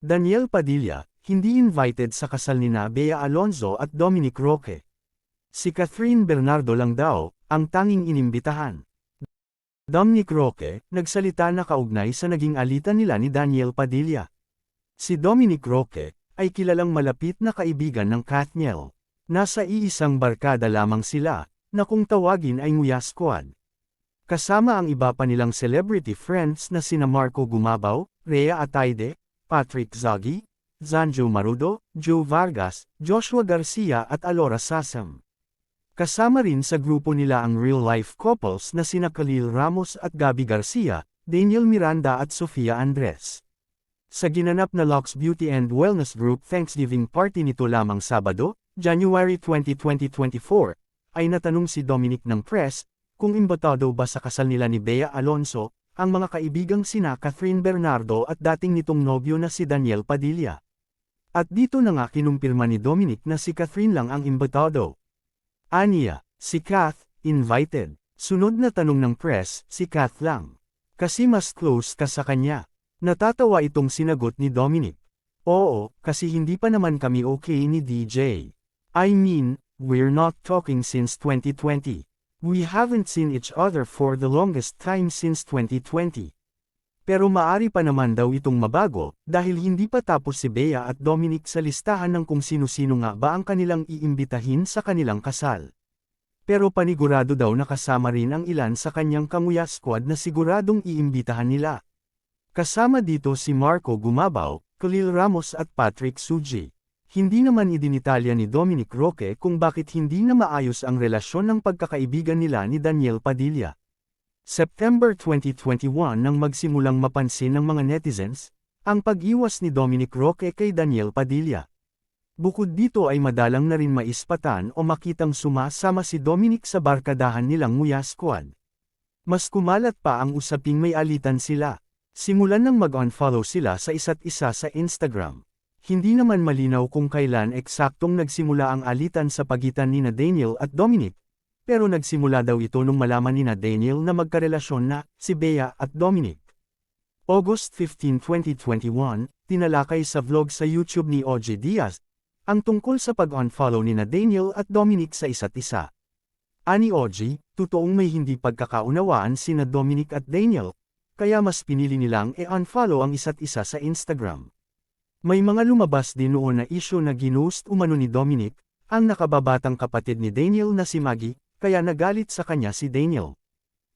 Daniel Padilla, hindi invited sa kasal nina Bea Alonzo at Dominic Roque. Si Catherine Bernardo lang daw, ang tanging inimbitahan. Dominic Roque, nagsalita na kaugnay sa naging alitan nila ni Daniel Padilla. Si Dominic Roque, ay kilalang malapit na kaibigan ng Katniel. Nasa iisang barkada lamang sila, na kung tawagin ay Nguya Squad. Kasama ang iba pa nilang celebrity friends na sina Marco Gumabaw, Rhea Ataide, Patrick Zaghi, Zanjo Marudo, Joe Vargas, Joshua Garcia at Alora Sasam. Kasama rin sa grupo nila ang real-life couples na sina Khalil Ramos at Gabby Garcia, Daniel Miranda at Sofia Andres. Sa ginanap na Lux Beauty and Wellness Group Thanksgiving Party nito lamang Sabado, January 20, 2024, ay natanong si Dominic ng press, kung imbitado ba sa kasal nila ni Bea Alonzo, ang mga kaibigang sina Catherine Bernardo at dating nitong nobyo na si Daniel Padilla. At dito na nga kinumpirma ni Dominic na si Catherine lang ang imbitado. Aniya, si Kath, invited. Sunod na tanong ng press, si Kath lang. Kasi mas close ka sa kanya. Natatawa itong sinagot ni Dominic. Oo, kasi hindi pa naman kami okay ni DJ. I mean, we're not talking since 2020. We haven't seen each other for the longest time since 2020. Pero maari pa naman daw itong mabago, dahil hindi pa tapos si Bea at Dominic sa listahan ng kung sino-sino nga ba ang kanilang iimbitahin sa kanilang kasal. Pero panigurado daw na kasama rin ang ilan sa kanyang Kanguya Squad na siguradong iimbitahan nila. Kasama dito si Marco Gumabaw, Khalil Ramos at Patrick Suji. Hindi naman idinitalya ni Dominic Roque kung bakit hindi na maayos ang relasyon ng pagkakaibigan nila ni Daniel Padilla. September 2021 nang magsimulang mapansin ng mga netizens, ang pag-iwas ni Dominic Roque kay Daniel Padilla. Bukod dito ay madalang na rin maispatan o makitang sumasama si Dominic sa barkadahan nilang Nguya Squad. Mas kumalat pa ang usaping may alitan sila. Simulan nang mag-unfollow sila sa isa't isa sa Instagram. Hindi naman malinaw kung kailan eksaktong nagsimula ang alitan sa pagitan nina Daniel at Dominic, pero nagsimula daw ito nung malaman nina Daniel na magkarelasyon na si Bea at Dominic. August 15, 2021, tinalakay sa vlog sa YouTube ni OG Diaz, ang tungkol sa pag-unfollow nina Daniel at Dominic sa isa't isa. Ani OG, totoong may hindi pagkakaunawaan sina Dominic at Daniel, kaya mas pinili nilang i-unfollow ang isa't isa sa Instagram. May mga lumabas din noon na issue na ginost umano ni Dominic, ang nakababatang kapatid ni Daniel na si Maggie, kaya nagalit sa kanya si Daniel.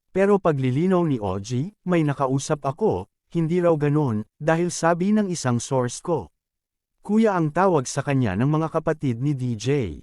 Pero paglilinaw ni OG, may nakausap ako, hindi raw ganon, dahil sabi ng isang source ko. Kuya ang tawag sa kanya ng mga kapatid ni DJ.